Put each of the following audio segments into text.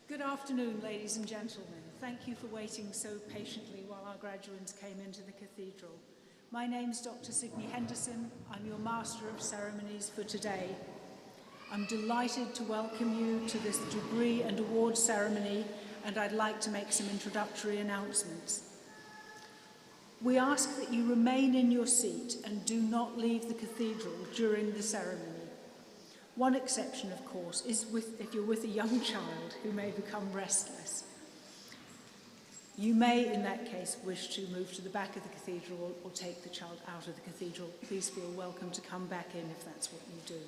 Good afternoon, ladies and gentlemen. Thank you for waiting so patiently while our graduates came into the cathedral. My name's Dr. Signe Henderson. I'm your Master of Ceremonies for today. I'm delighted to welcome you to this degree and award ceremony, and I'd like to make some introductory announcements. We ask that you remain in your seat and do not leave the cathedral during the ceremony. One exception, of course, is if you're with a young child who may become restless. You may, in that case, wish to move to the back of the cathedral or take the child out of the cathedral. Please feel welcome to come back in if that's what you do.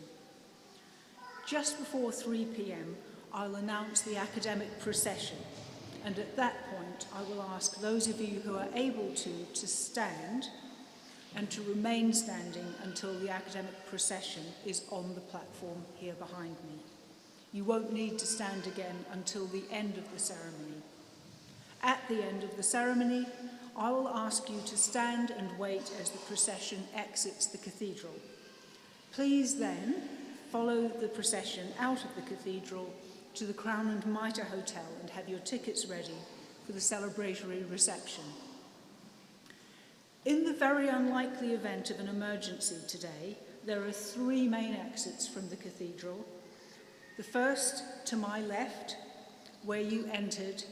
Just before 3 p.m, I'll announce the academic procession, and at that point I will ask those of you who are able to stand and to remain standing until the academic procession is on the platform here behind me. You won't need to stand again until the end of the ceremony. At the end of the ceremony, I will ask you to stand and wait as the procession exits the cathedral. Please then follow the procession out of the cathedral to the Crown and Mitre Hotel and have your tickets ready for the celebratory reception. In the very unlikely event of an emergency today, there are 3 main exits from the cathedral. The first to my left, where you entered,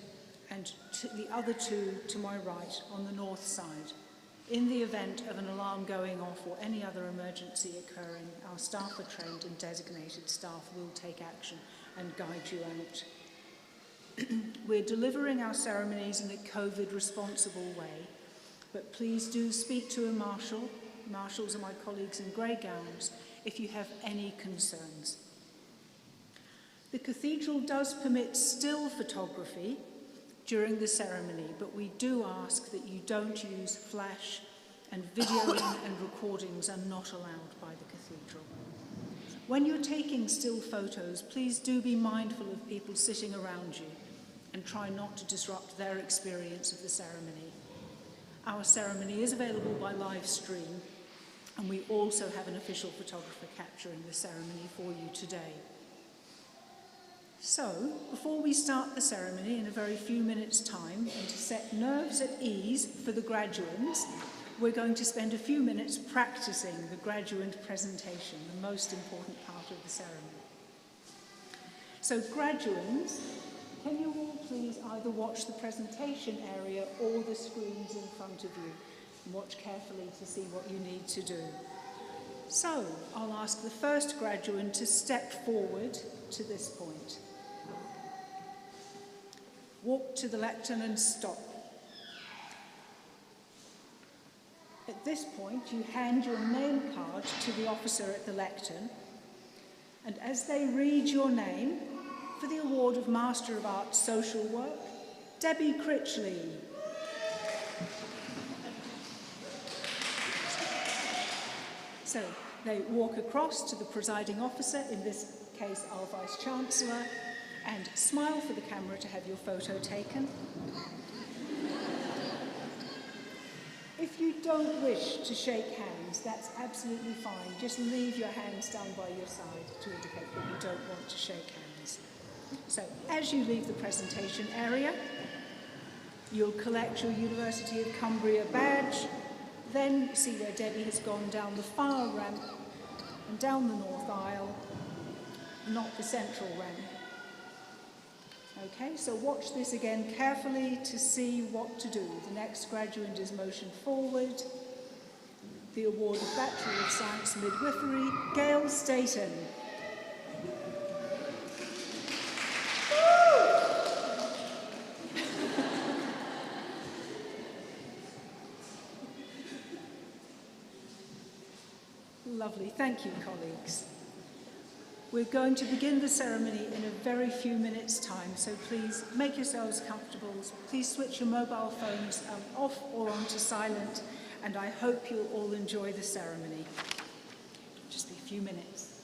and the other 2 to my right on the north side. In the event of an alarm going off or any other emergency occurring, our staff are trained and designated staff will take action and guide you out. We're delivering our ceremonies in a COVID-responsible way, but please do speak to a marshal. Marshals are my colleagues in grey gowns if you have any concerns. The cathedral does permit still photography during the ceremony, but we do ask that you don't use flash, and videoing and recordings are not allowed by the cathedral. When you're taking still photos, please do be mindful of people sitting around you and try not to disrupt their experience of the ceremony. Our ceremony is available by live stream, and we also have an official photographer capturing the ceremony for you today. So, before we start the ceremony in a very few minutes' time, and to set nerves at ease for the graduands, we're going to spend a few minutes practicing the graduand presentation, the most important part of the ceremony. So, graduands, can you all please either watch the presentation area or the screens in front of you, and watch carefully to see what you need to do. So, I'll ask the first graduand to step forward to this point. Walk to the lectern and stop. At this point, you hand your name card to the officer at the lectern, and as they read your name, for the award of Master of Arts Social Work, Debbie Critchley. So they walk across to the presiding officer, in this case our Vice-Chancellor, and smile for the camera to have your photo taken. If you don't wish to shake hands, that's absolutely fine. Just leave your hands down by your side to indicate that you don't want to shake hands. So, as you leave the presentation area, you'll collect your University of Cumbria badge, then see where Debbie has gone down the far ramp and down the north aisle, not the central ramp. Okay, so watch this again carefully to see what to do. The next graduand is motioned forward. The award of Bachelor of Science Midwifery, Gail Staton. Lovely, thank you, colleagues. We're going to begin the ceremony in a very few minutes' time, so please make yourselves comfortable. Please switch your mobile phones off or onto silent, and I hope you'll all enjoy the ceremony. Just be a few minutes.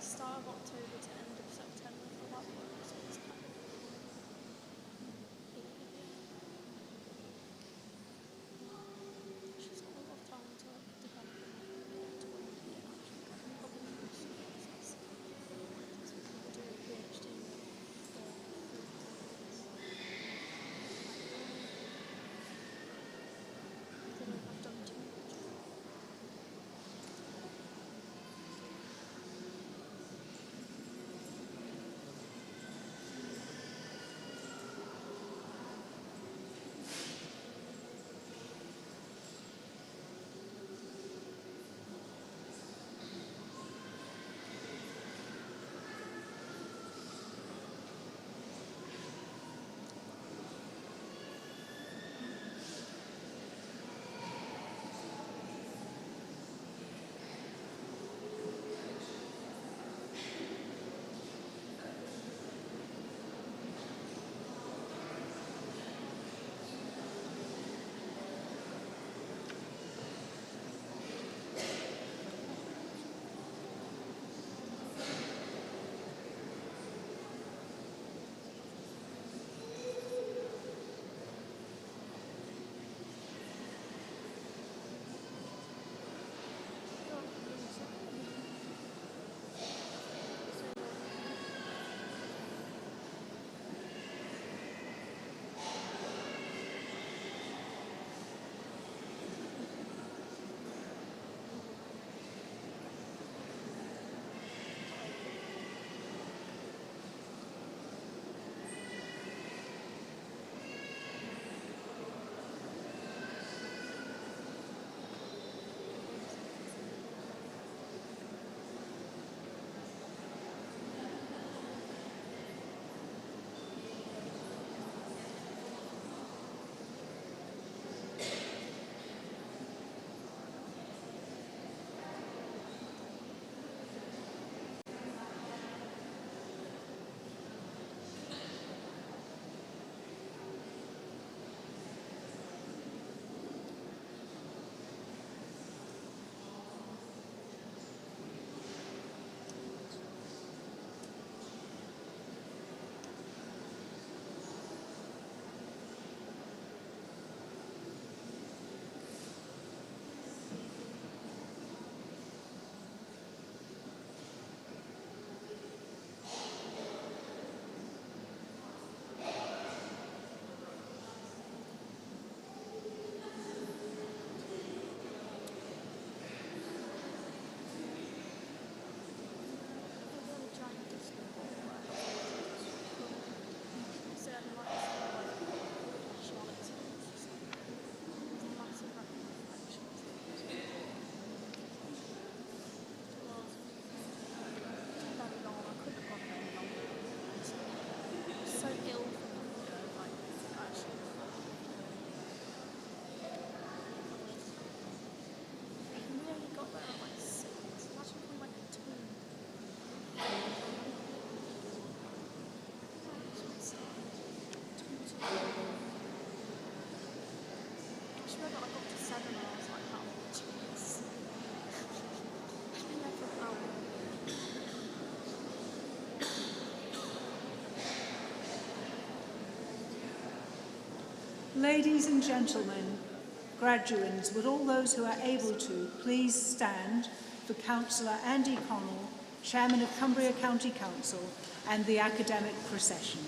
start of October to end of September for that one, so it's kind of she's got a lot of time to develop and to when you can actually probably use it. Some people do a PhD for 3 years. They don't have done too much. Ladies and gentlemen, graduands, would all those who are able to please stand for Councillor Andy Connell, Chairman of Cumbria County Council, and the academic procession.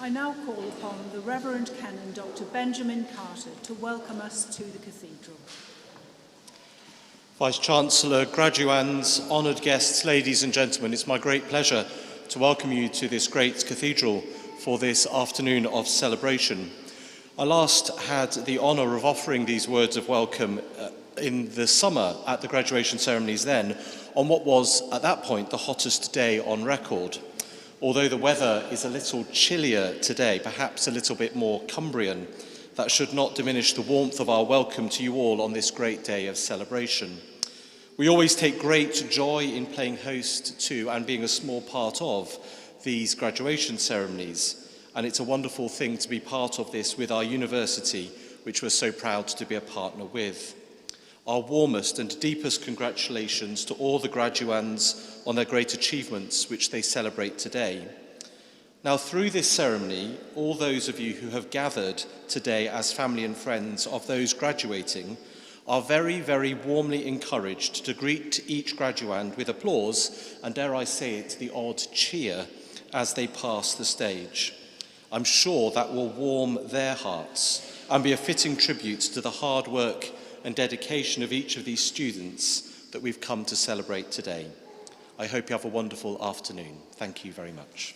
I now call upon the Reverend Canon Dr. Benjamin Carter to welcome us to the Cathedral. Vice-Chancellor, graduands, honoured guests, ladies and gentlemen, it's my great pleasure to welcome you to this great cathedral for this afternoon of celebration. I last had the honour of offering these words of welcome in the summer at the graduation ceremonies then, on what was at that point the hottest day on record. Although the weather is a little chillier today, perhaps a little bit more Cumbrian, that should not diminish the warmth of our welcome to you all on this great day of celebration. We always take great joy in playing host to and being a small part of these graduation ceremonies, and it's a wonderful thing to be part of this with our university, which we're so proud to be a partner with. Our warmest and deepest congratulations to all the graduands on their great achievements which they celebrate today. Now, through this ceremony, all those of you who have gathered today as family and friends of those graduating are very, very warmly encouraged to greet each graduand with applause and, dare I say it, the odd cheer as they pass the stage. I'm sure that will warm their hearts and be a fitting tribute to the hard work and dedication of each of these students that we've come to celebrate today. I hope you have a wonderful afternoon. Thank you very much.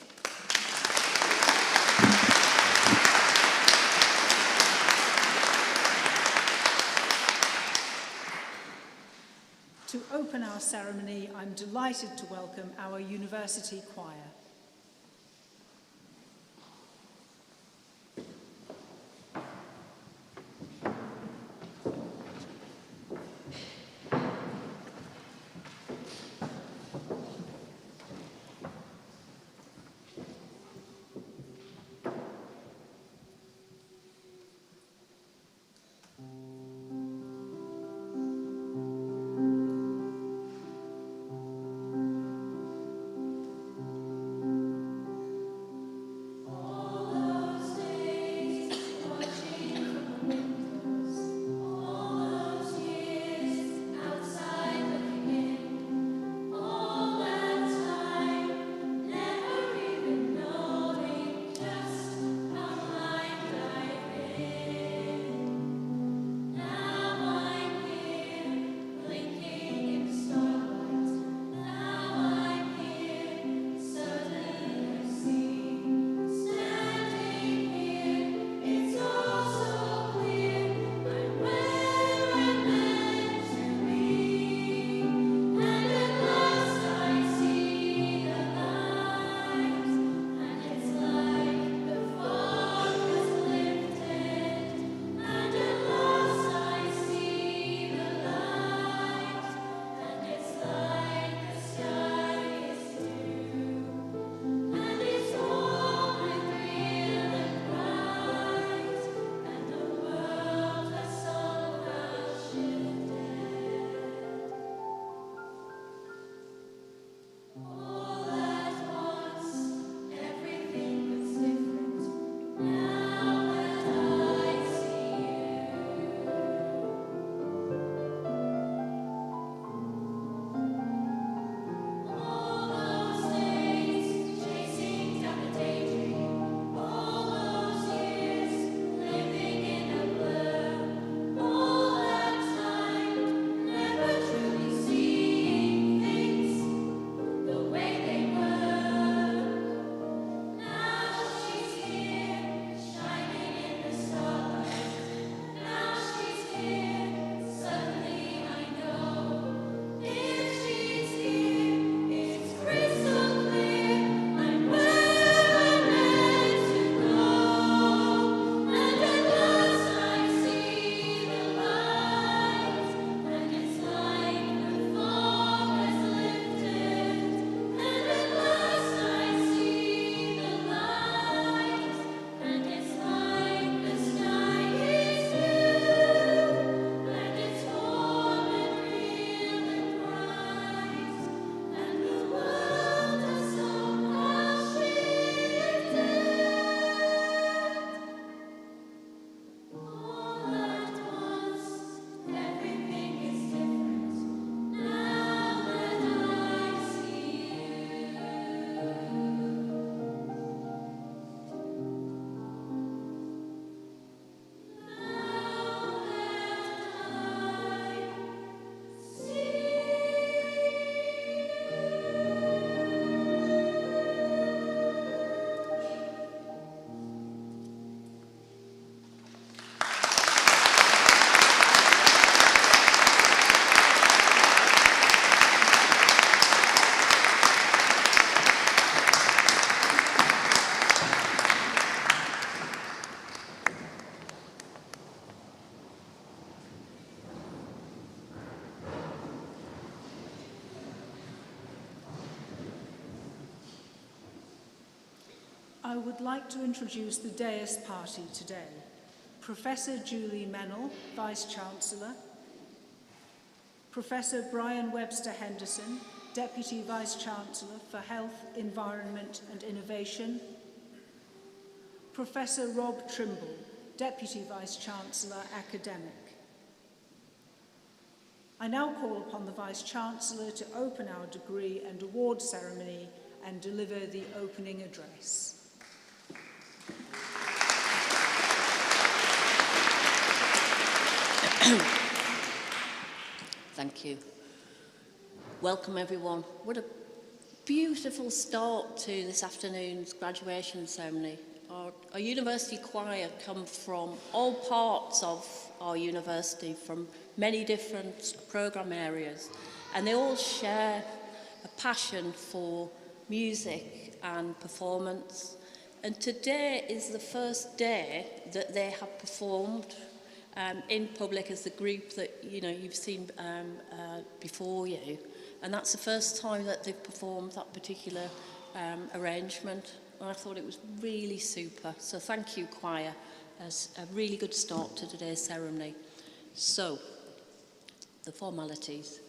To open our ceremony, I'm delighted to welcome our university choir. I would like to introduce the dais party today. Professor Julie Mennell, Vice-Chancellor, Professor Brian Webster Henderson, Deputy Vice-Chancellor for Health, Environment and Innovation, Professor Rob Trimble, Deputy Vice-Chancellor, Academic. I now call upon the Vice-Chancellor to open our degree and award ceremony and deliver the opening address. Thank you. Welcome everyone. What a beautiful start to this afternoon's graduation ceremony. Our university choir come from all parts of our university, from many different programme areas, and they all share a passion for music and performance. And today is the first day that they have performed in public as the group that you've seen before you, and that's the first time that they've performed that particular arrangement, and I thought it was really super. So thank you, choir, as a really good start to today's ceremony. So, the formalities.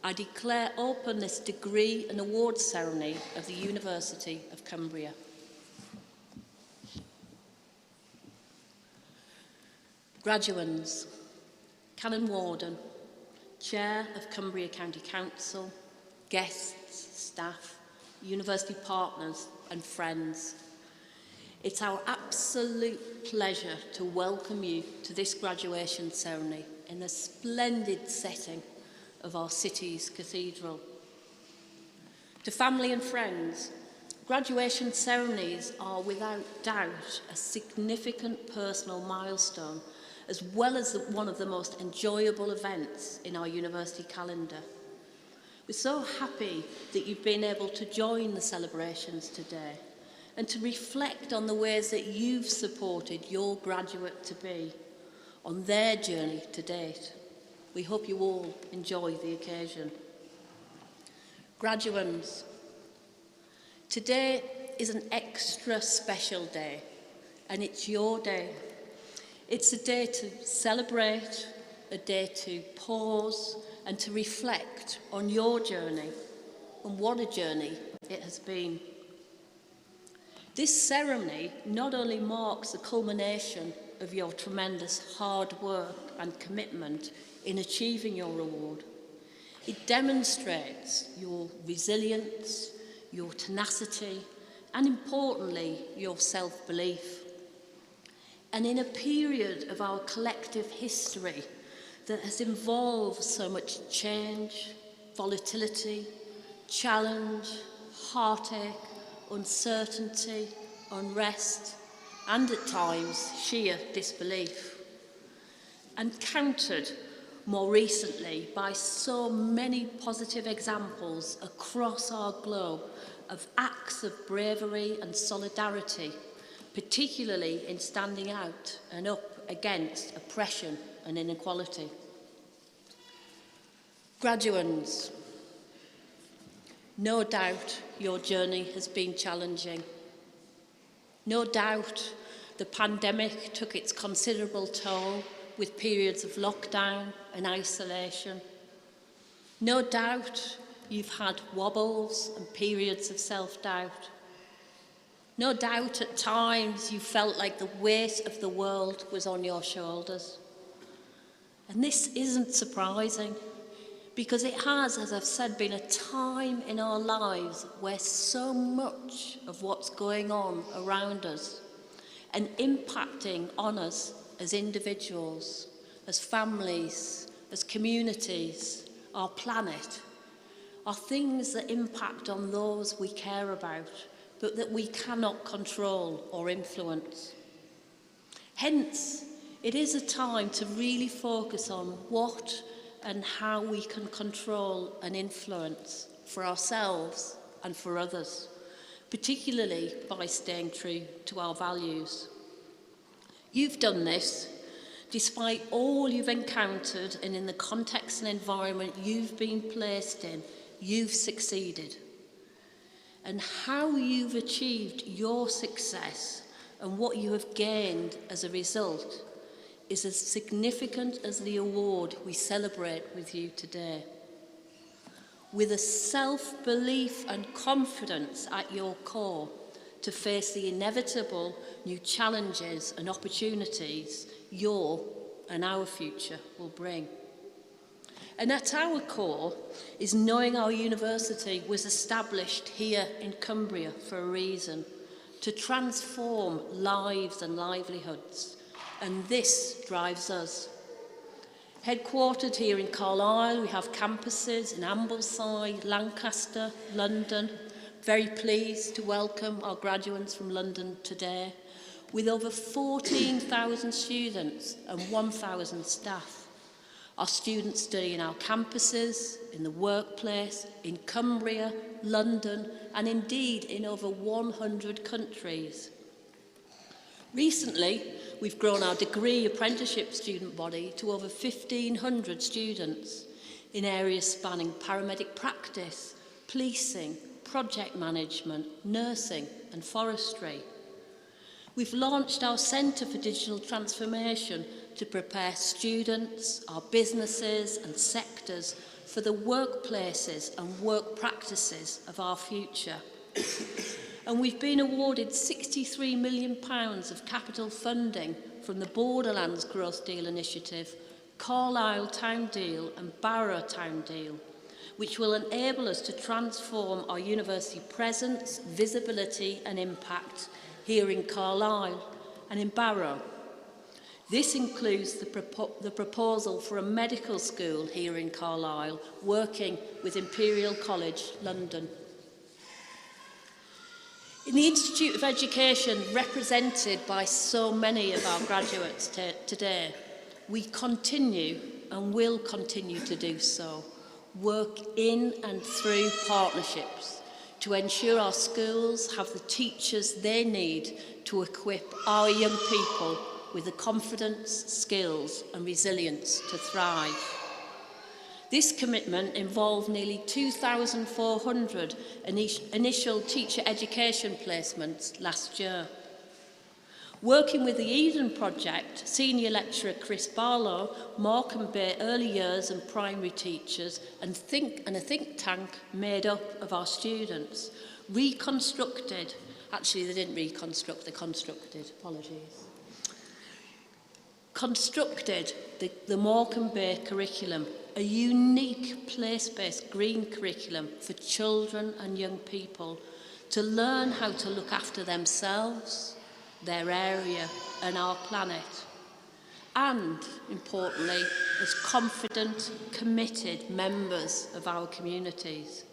I declare open this degree and awards ceremony of the University of Cumbria. Graduands, Canon Warden, Chair of Cumbria County Council, guests, staff, university partners and friends. It's our absolute pleasure to welcome you to this graduation ceremony in the splendid setting of our city's cathedral. To family and friends, graduation ceremonies are without doubt a significant personal milestone, as well as one of the most enjoyable events in our university calendar. We're so happy that you've been able to join the celebrations today and to reflect on the ways that you've supported your graduate-to-be on their journey to date. We hope you all enjoy the occasion. Graduands, today is an extra special day, and it's your day. It's a day to celebrate, a day to pause and to reflect on your journey, and what a journey it has been. This ceremony not only marks the culmination of your tremendous hard work and commitment in achieving your award, it demonstrates your resilience, your tenacity, and importantly, your self-belief. And in a period of our collective history that has involved so much change, volatility, challenge, heartache, uncertainty, unrest, and at times sheer disbelief, and countered more recently by so many positive examples across our globe of acts of bravery and solidarity, particularly in standing out and up against oppression and inequality. Graduands, no doubt your journey has been challenging. No doubt the pandemic took its considerable toll with periods of lockdown and isolation. No doubt you've had wobbles and periods of self-doubt. No doubt at times you felt like the weight of the world was on your shoulders. And this isn't surprising, because it has, as I've said, been a time in our lives where so much of what's going on around us and impacting on us as individuals, as families, as communities, our planet, are things that impact on those we care about, but that we cannot control or influence. Hence, it is a time to really focus on what and how we can control and influence for ourselves and for others, particularly by staying true to our values. You've done this despite all you've encountered, and in the context and environment you've been placed in, you've succeeded. and how you've achieved your success and what you have gained as a result is as significant as the award we celebrate with you today. With a self-belief and confidence at your core to face the inevitable new challenges and opportunities your and our future will bring. And at our core is knowing our university was established here in Cumbria for a reason, to transform lives and livelihoods, and this drives us. Headquartered here in Carlisle, we have campuses in Ambleside, Lancaster, London. Very pleased to welcome our graduates from London today, with over 14,000 students and 1,000 staff. Our students study in our campuses, in the workplace, in Cumbria, London, and indeed in over 100 countries. Recently, we've grown our degree apprenticeship student body to over 1,500 students in areas spanning paramedic practice, policing, project management, nursing, and forestry. We've launched our Centre for Digital Transformation to prepare students, our businesses and sectors for the workplaces and work practices of our future. And we've been awarded £63 million of capital funding from the Borderlands Growth Deal Initiative, Carlisle Town Deal and Barrow Town Deal, which will enable us to transform our university presence, visibility and impact here in Carlisle and in Barrow. This includes the proposal for a medical school here in Carlisle, working with Imperial College London. In the Institute of Education, represented by so many of our graduates today, we continue and will continue to do so, work in and through partnerships to ensure our schools have the teachers they need to equip our young people with the confidence, skills and resilience to thrive. This commitment involved nearly 2,400 initial teacher education placements last year. Working with the Eden Project, Senior Lecturer Chris Barlow, Morecambe Bay early years and primary teachers and a think tank made up of our students, reconstructed, actually they didn't reconstruct, they constructed, apologies, constructed the Morecambe Bay curriculum, a unique place-based green curriculum for children and young people to learn how to look after themselves, their area and our planet, and, importantly, as confident, committed members of our communities.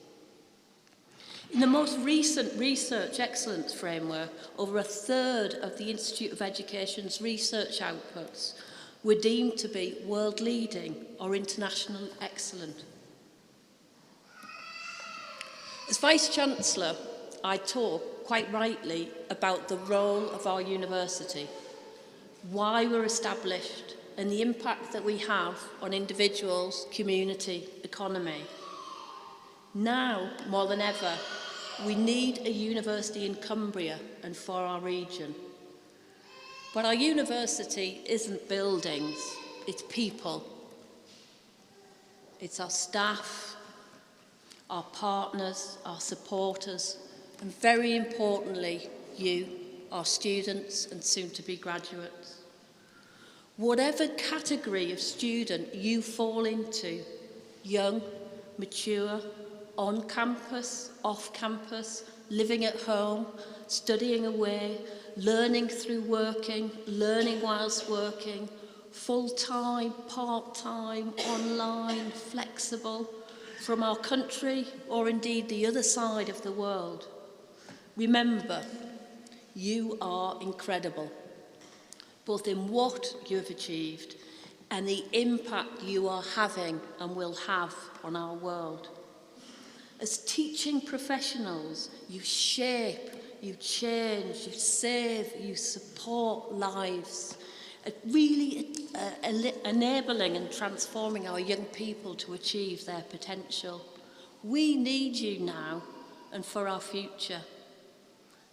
In the most recent Research Excellence Framework, over a third of the Institute of Education's research outputs were deemed to be world-leading or international excellent. As Vice-Chancellor, I talk, quite rightly, about the role of our university, why we're established, and the impact that we have on individuals, community, economy. Now, more than ever, we need a university in Cumbria and for our region. But our university isn't buildings, it's people. It's our staff, our partners, our supporters, and very importantly, you, our students and soon-to-be graduates. Whatever category of student you fall into, young, mature, on campus, off campus, living at home, studying away, learning through working, learning whilst working, full-time, part-time, online, flexible, from our country or indeed the other side of the world. Remember, you are incredible, both in what you have achieved and the impact you are having and will have on our world. As teaching professionals, you shape, you change, you save, you support lives, really enabling and transforming our young people to achieve their potential. We need you now and for our future.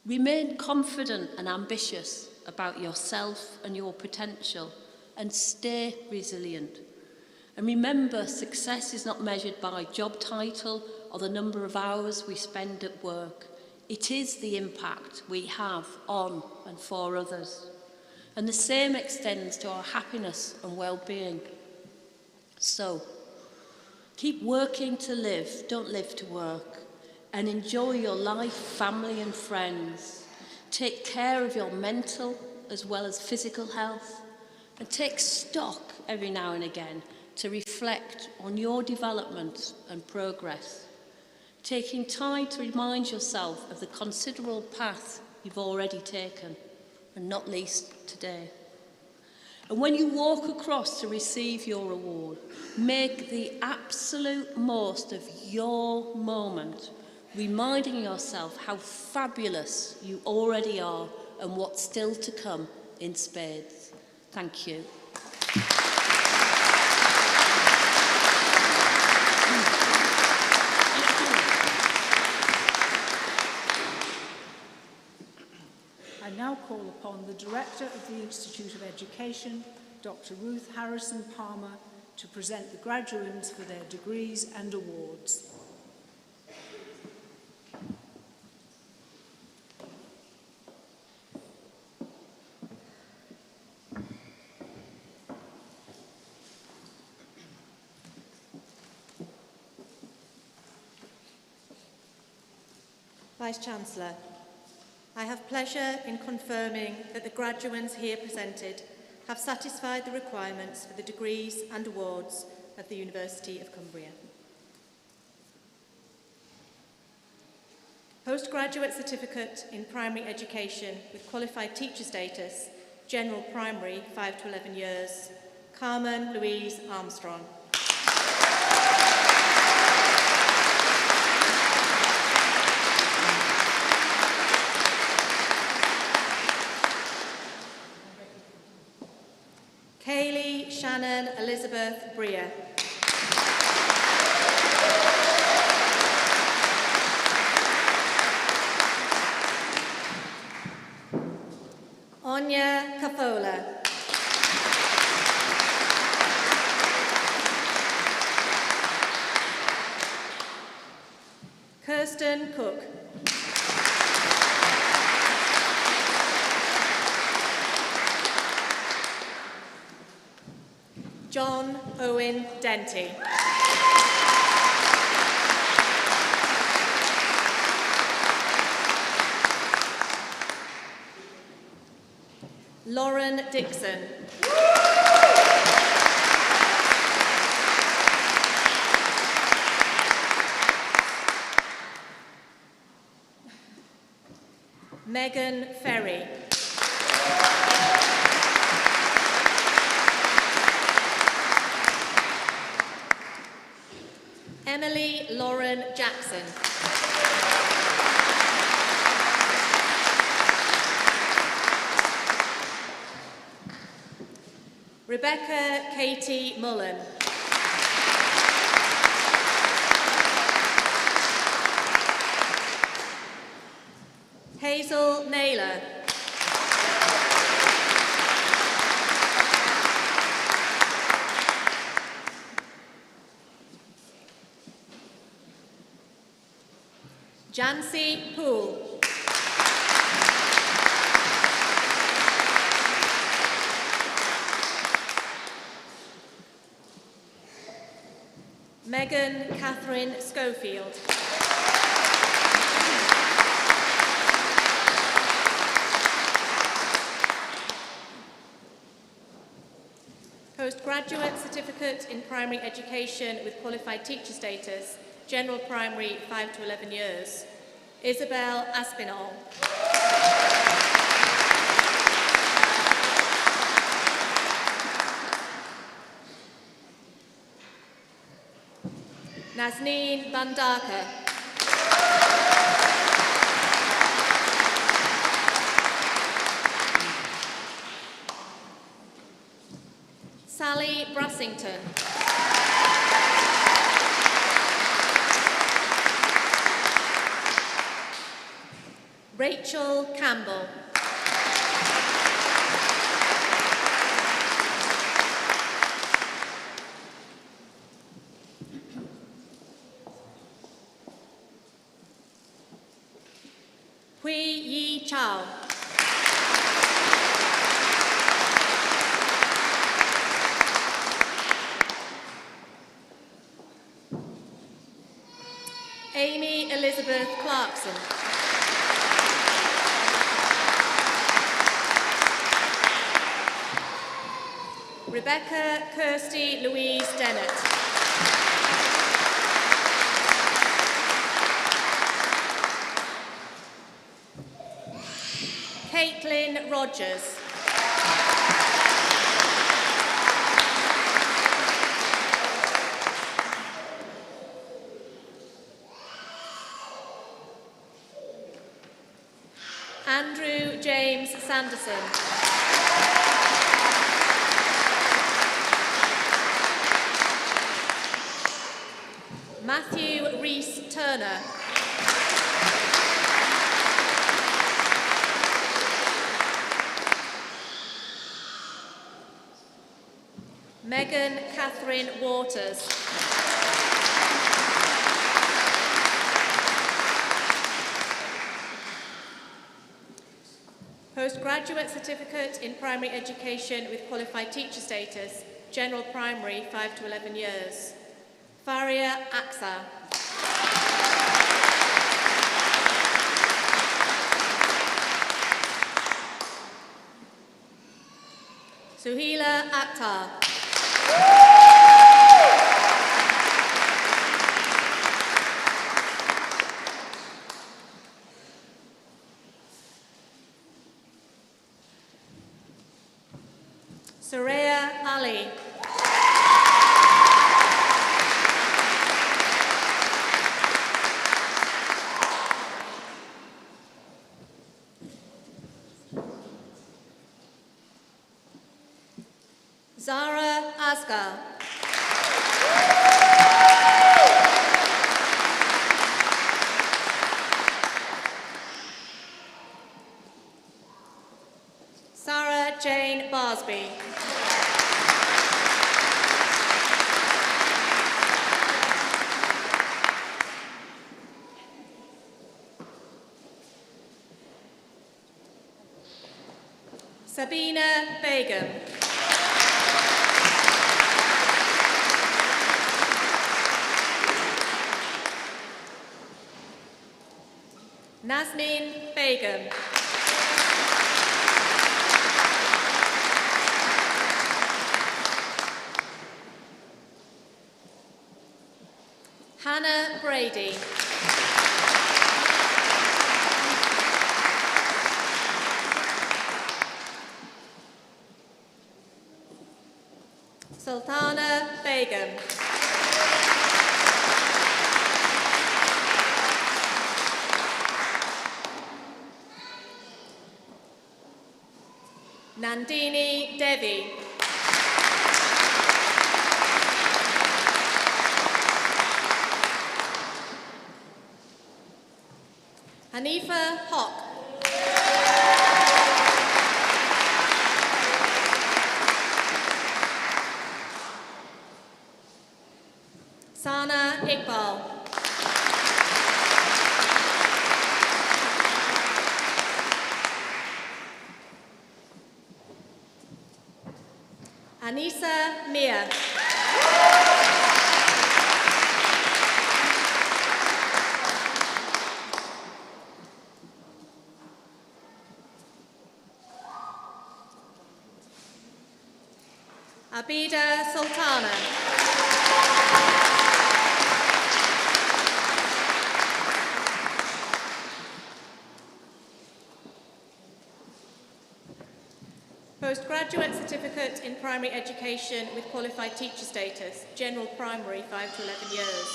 Remain confident and ambitious about yourself and your potential, and stay resilient. And remember, success is not measured by job title or the number of hours we spend at work. It is the impact we have on and for others. And the same extends to our happiness and well-being. So, keep working to live, don't live to work, and enjoy your life, family and friends. Take care of your mental as well as physical health, and take stock every now and again to reflect on your development and progress, taking time to remind yourself of the considerable path you've already taken, and not least today. And when you walk across to receive your award, make the absolute most of your moment, reminding yourself how fabulous you already are and what's still to come in spades. Thank you. I now call upon the Director of the Institute of Education, Dr. Ruth Harrison Palmer, to present the graduands for their degrees and awards. Vice-Chancellor, I have pleasure in confirming that the graduands here presented have satisfied the requirements for the degrees and awards of the University of Cumbria. Postgraduate Certificate in Primary Education with Qualified Teacher Status, General Primary, 5 to 11 years, Carmen Louise Armstrong. Kaylee Shannon Elizabeth Bria. Anya Cafola. Kirsten Cook. John Owen Denty. Lauren Dixon. Megan Ferry. Emily Lauren Jackson. Rebecca Katie Mullen. Hazel Naylor. Jancy Poole. Megan Catherine Schofield. Postgraduate Certificate in Primary Education with Qualified Teacher Status, General Primary, 5 to 11 years, Isabel Aspinall. Nazneen Bandaka. Sally Brassington. Rachel Campbell. Hui Yi Chao. Amy Elizabeth Clarkson. Rebecca Kirsty Louise Dennett. Caitlin Rogers. Andrew James Sanderson. Matthew Rees Turner. Megan Catherine Waters. Postgraduate Certificate in Primary Education with Qualified Teacher Status, General Primary 5 to 11 years. Faria Aksa. Suhila Akhtar. Soraya Ali. Zara Asghar. Sarah Jane Barsby. Sabina Begum. Nasmin Begum. Hannah Brady. Sultana Begum. Nandini Devi. Hanifa Hock. Sana Iqbal. Anisa Mia. Abida Sultana. Postgraduate Certificate in Primary Education with Qualified Teacher Status, General Primary 5 to 11 years,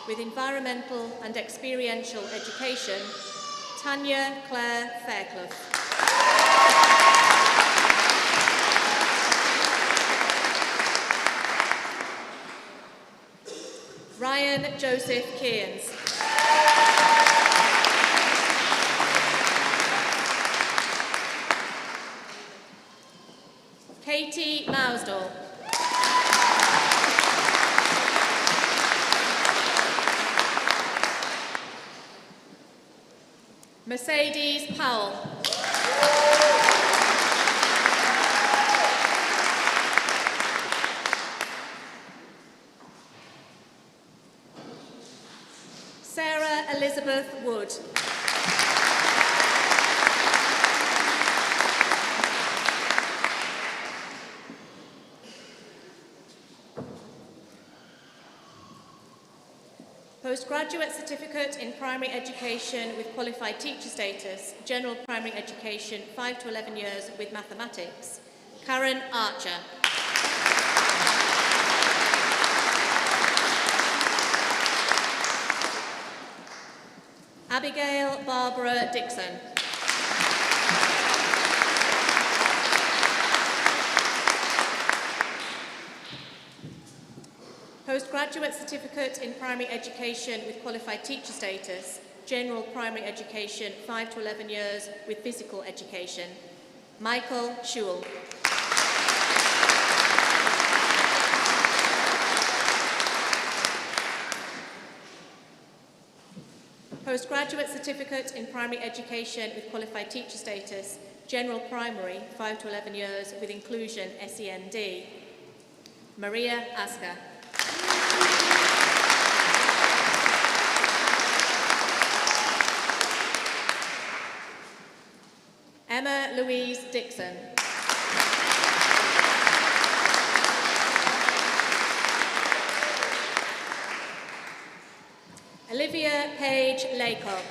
with Environmental and Experiential Education, Tanya Claire Fairclough. Ryan Joseph Kearns. Katie Mausdall. Mercedes Powell. Sarah Elizabeth Wood. Postgraduate Certificate in Primary Education with Qualified Teacher Status, General Primary Education, 5 to 11 years with Mathematics, Karen Archer. Abigail Barbara Dixon. Postgraduate Certificate in Primary Education with Qualified Teacher Status, General Primary Education, 5 to 11 years with Physical Education, Michael Schewel. Postgraduate Certificate in Primary Education with Qualified Teacher Status, General Primary, 5 to 11 years with Inclusion SEND, Maria Asker. Emma Louise Dixon. Olivia Page Laycock.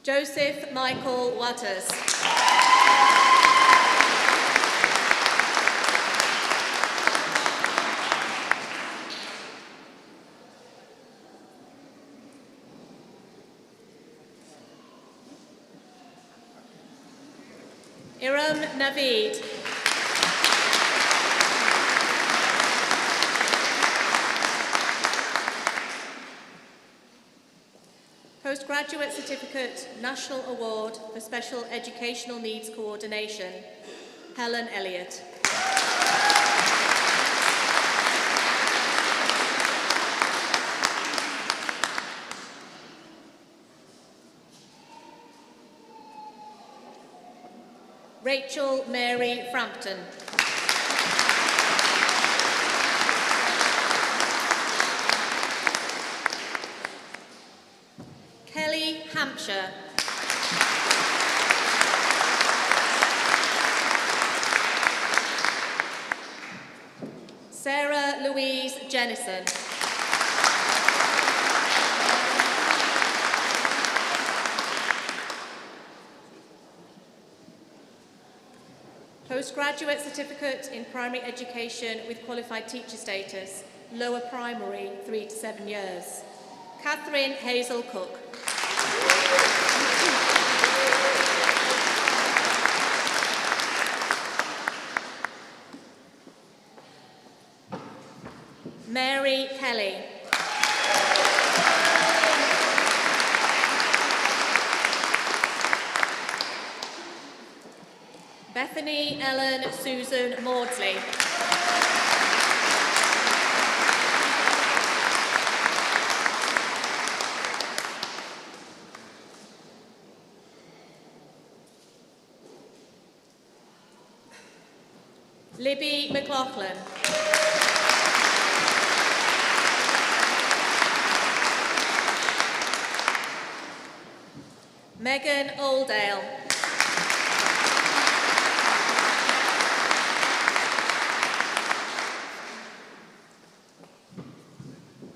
Joseph Michael Waters. Iram Naveed. Postgraduate Certificate, National Award for Special Educational Needs Coordination, Helen Elliott. Rachel Mary Frampton. Kelly Hampshire. Sarah Louise Jennison. Postgraduate Certificate in Primary Education with Qualified Teacher Status, Lower Primary, 3 to 7 years, Catherine Hazel Cook. Mary Kelly. Bethany Ellen Susan Maudsley. Libby McLaughlin. Megan Oldale.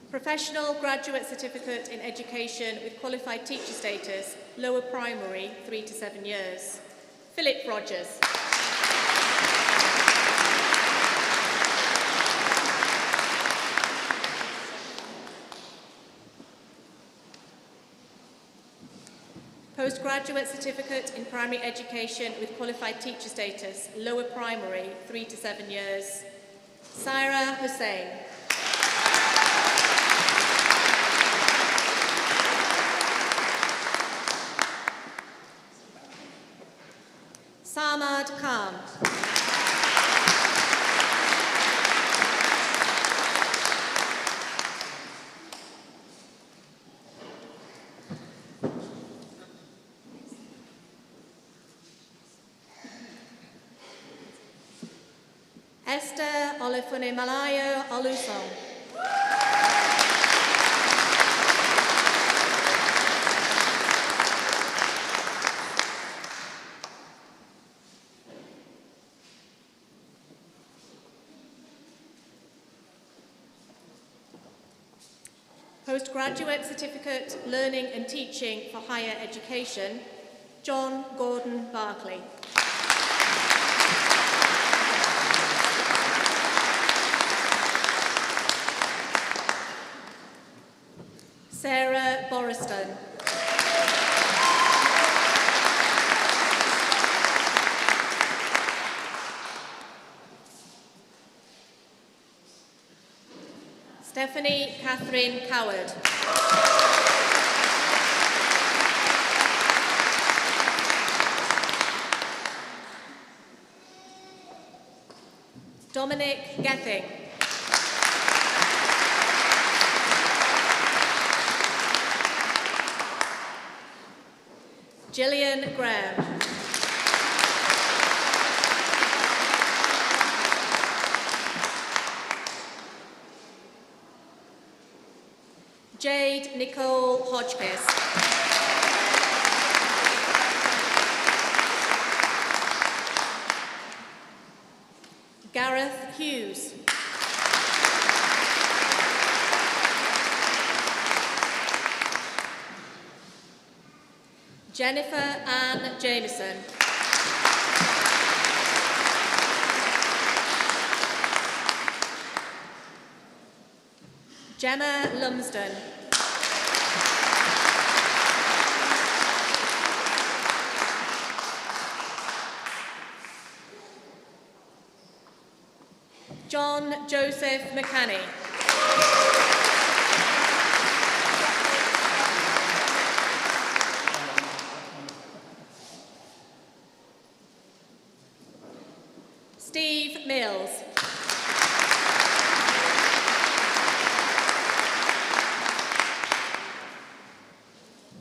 Professional Graduate Certificate in Education with Qualified Teacher Status, Lower Primary, 3 to 7 years, Philip Rogers. Postgraduate Certificate in Primary Education with Qualified Teacher Status, Lower Primary, 3 to 7 years, Saira Hussain. Samad Khan. Esther Olufunimalayo Oluson. Postgraduate Certificate, Learning and Teaching for Higher Education, John Gordon Barclay. Sarah Boriston. Stephanie Catherine Coward. Dominic Gething. Gillian Graham. Jade Nicole Hodgkiss. Gareth Hughes. Jennifer Ann Jameson. Gemma Lumsden. John Joseph McCanney. Steve Mills.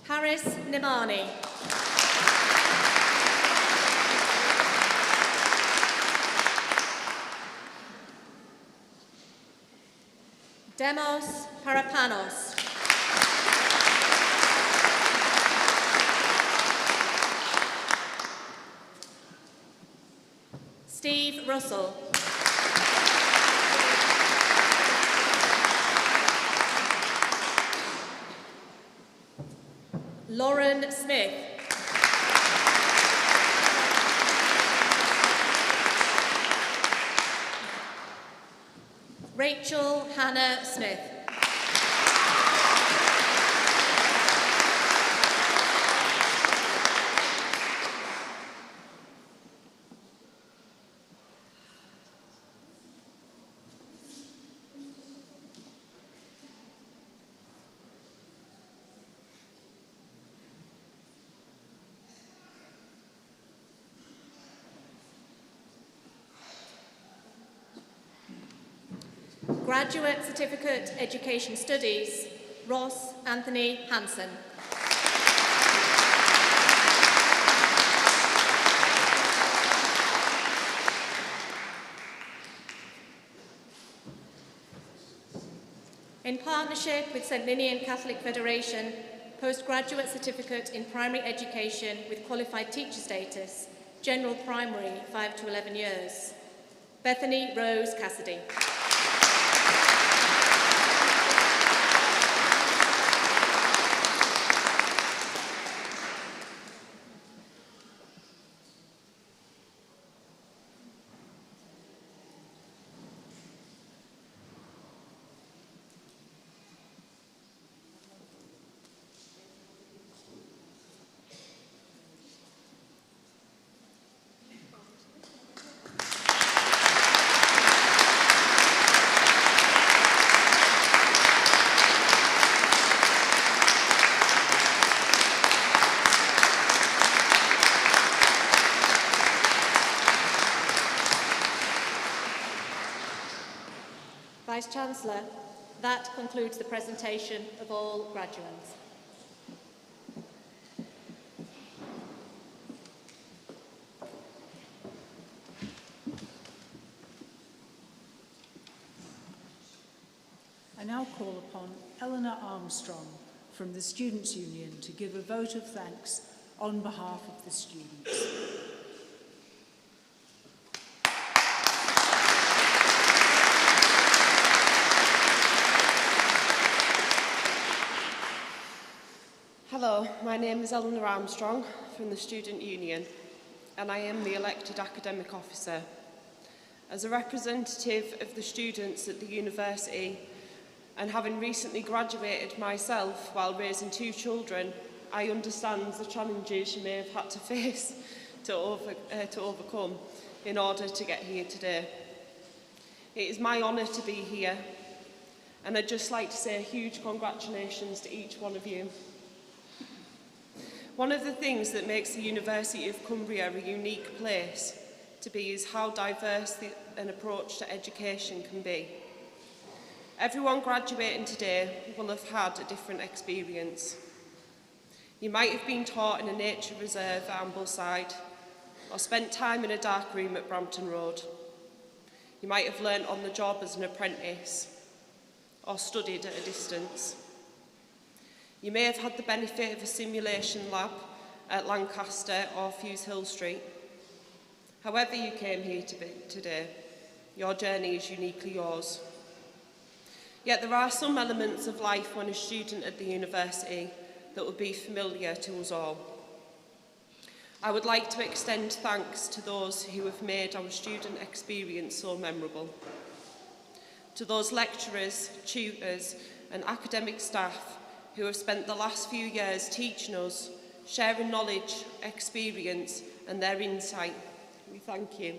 Harris Nimani. Demos Parapanos. Steve Russell. Lauren Smith. Rachel Hannah Smith. Graduate Certificate, Education Studies, Ross Anthony Hansen. In partnership with St Ninian Catholic Federation, Postgraduate Certificate in Primary Education with Qualified Teacher Status, General Primary, 5 to 11 years. Bethany Rose Cassidy. Vice-Chancellor, that concludes the presentation of all graduands. I now call upon Eleanor Armstrong from the Students' Union to give a vote of thanks on behalf of the students. Hello, my name is Eleanor Armstrong from the Student Union, and I am the elected academic officer. As a representative of the students at the university, and having recently graduated myself while raising 2 children, I understand the challenges you may have had to face to overcome in order to get here today. It is my honour to be here, and I'd just like to say a huge congratulations to each one of you. One of the things that makes the University of Cumbria a unique place to be is how diverse an approach to education can be. Everyone graduating today will have had a different experience. You might have been taught in a nature reserve at Ambleside, or spent time in a dark room at Brampton Road. You might have learnt on the job as an apprentice, or studied at a distance. You may have had the benefit of a simulation lab at Lancaster or Fuse Hill Street. However you came here today, your journey is uniquely yours. Yet there are some elements of life when a student at the university that will be familiar to us all. I would like to extend thanks to those who have made our student experience so memorable. To those lecturers, tutors and academic staff who have spent the last few years teaching us, sharing knowledge, experience and their insight, we thank you.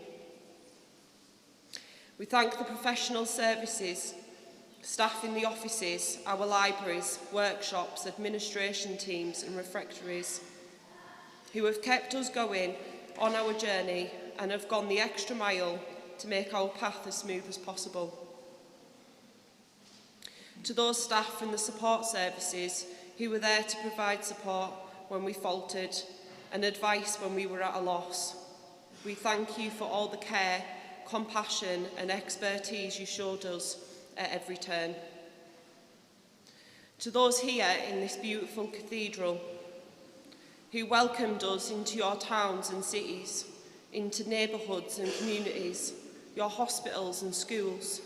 We thank the professional services, staff in the offices, our libraries, workshops, administration teams and refectories, who have kept us going on our journey and have gone the extra mile to make our path as smooth as possible. To those staff from the support services who were there to provide support when we faltered and advice when we were at a loss, we thank you for all the care, compassion and expertise you showed us at every turn. To those here in this beautiful cathedral who welcomed us into your towns and cities, into neighbourhoods and communities, your hospitals and schools,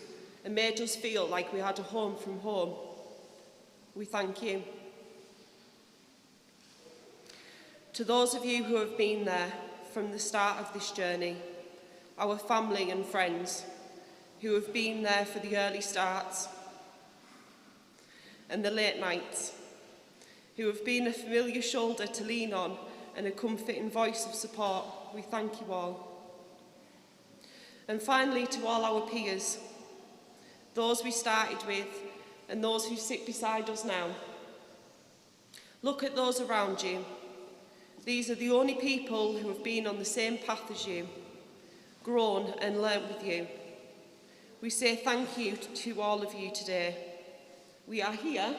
and made us feel like we had a home from home, we thank you. To those of you who have been there from the start of this journey, our family and friends, who have been there for the early starts and the late nights, who have been a familiar shoulder to lean on and a comforting voice of support, we thank you all. And finally, to all our peers, those we started with and those who sit beside us now. Look at those around you. These are the only people who have been on the same path as you, grown and learnt with you. We say thank you to all of you today. We are here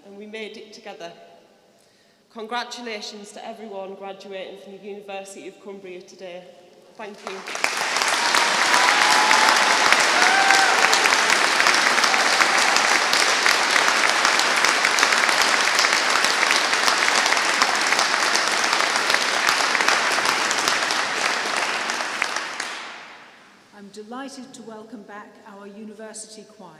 and we made it together. Congratulations to everyone graduating from the University of Cumbria today. Thank you. I'm delighted to welcome back our university choir.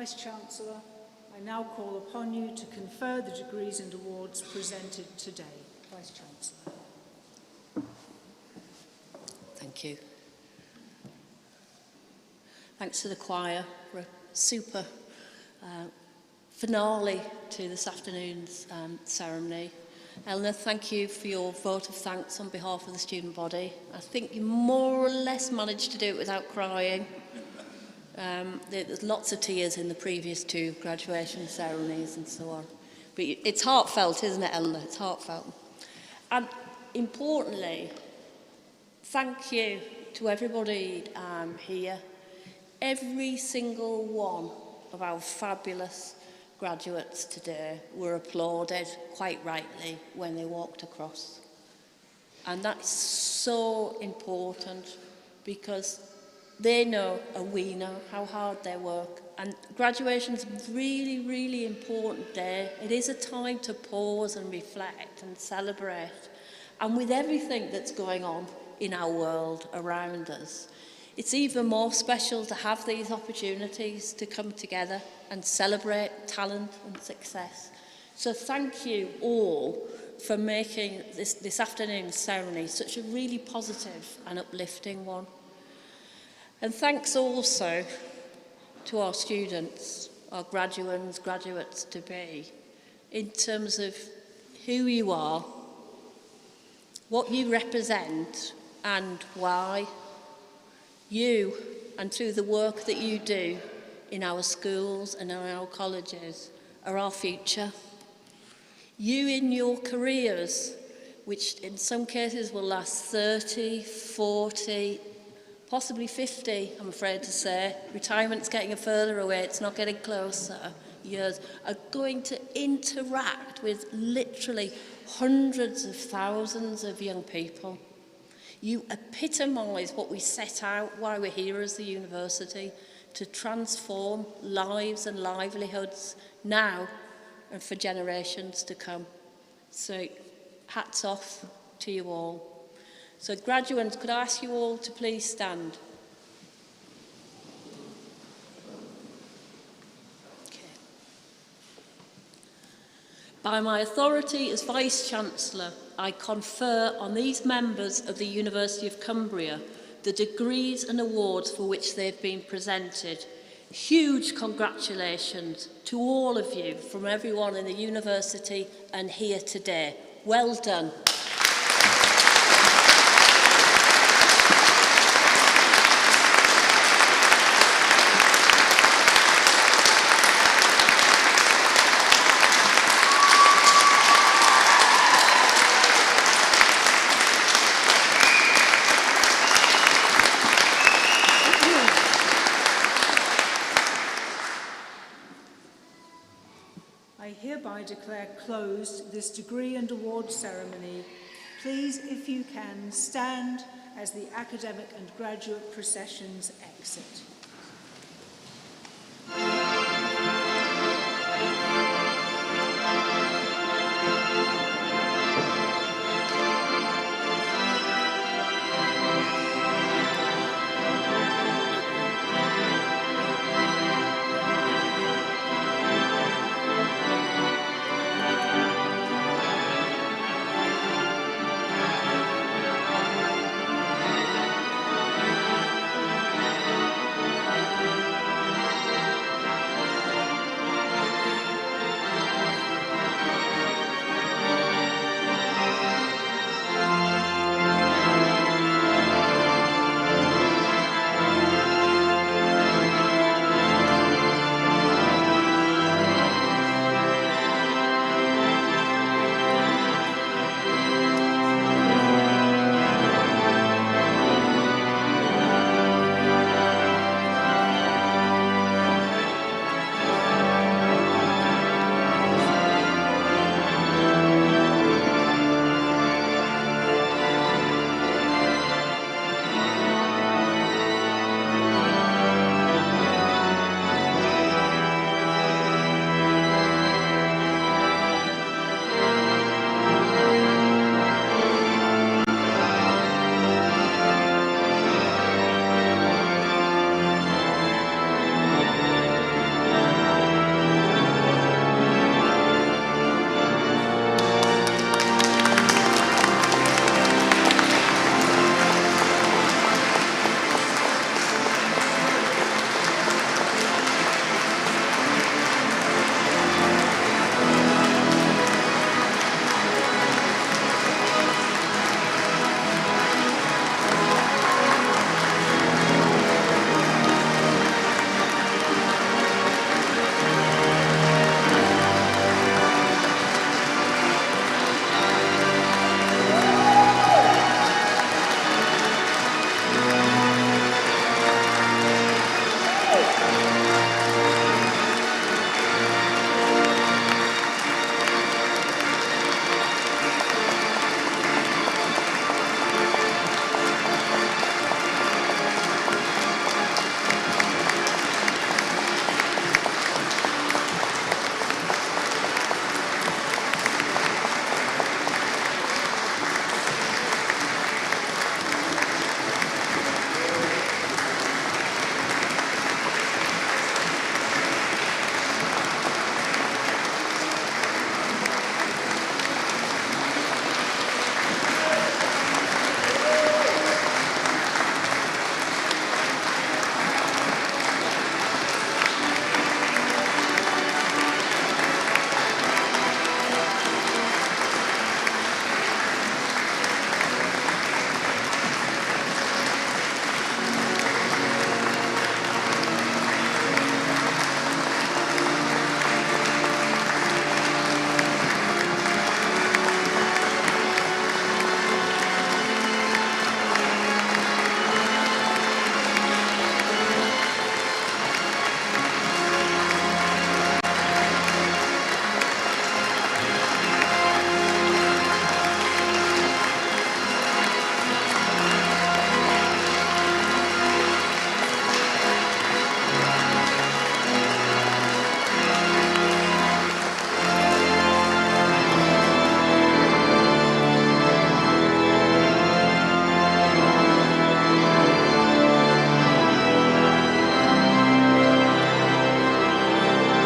Vice-Chancellor, I now call upon you to confer the degrees and awards presented today. Vice-Chancellor. Thank you. Thanks to the choir for a super finale to this afternoon's ceremony. Eleanor, thank you for your vote of thanks on behalf of the student body. I think you more or less managed to do it without crying. There's lots of tears in the previous two graduation ceremonies and so on. But it's heartfelt, isn't it, Eleanor? It's heartfelt. And importantly, thank you to everybody here. Every single one of our fabulous graduates today were applauded, quite rightly, when they walked across. And that's so important because they know, and we know, how hard they work. And graduation's a really, really important day. It is a time to pause and reflect and celebrate. And with everything that's going on in our world around us, it's even more special to have these opportunities to come together and celebrate talent and success. So thank you all for making this afternoon's ceremony such a really positive and uplifting one. And thanks also to our students, our graduates-to-be, in terms of who you are, what you represent, and why. You, and through the work that you do in our schools and in our colleges, are our future. You in your careers, which in some cases will last 30, 40, possibly 50, I'm afraid to say. Retirement's getting further away, it's not getting closer. Years are going to interact with literally hundreds of thousands of young people. You epitomise what we set out while we're here as the university, to transform lives and livelihoods now and for generations to come. So hats off to you all. So graduates, could I ask you all to please stand? By my authority as Vice-Chancellor, I confer on these members of the University of Cumbria the degrees and awards for which they've been presented. Huge congratulations to all of you from everyone in the university and here today. Well done. I hereby declare closed this degree and award ceremony. Please, if you can, stand as the academic and graduate processions exit.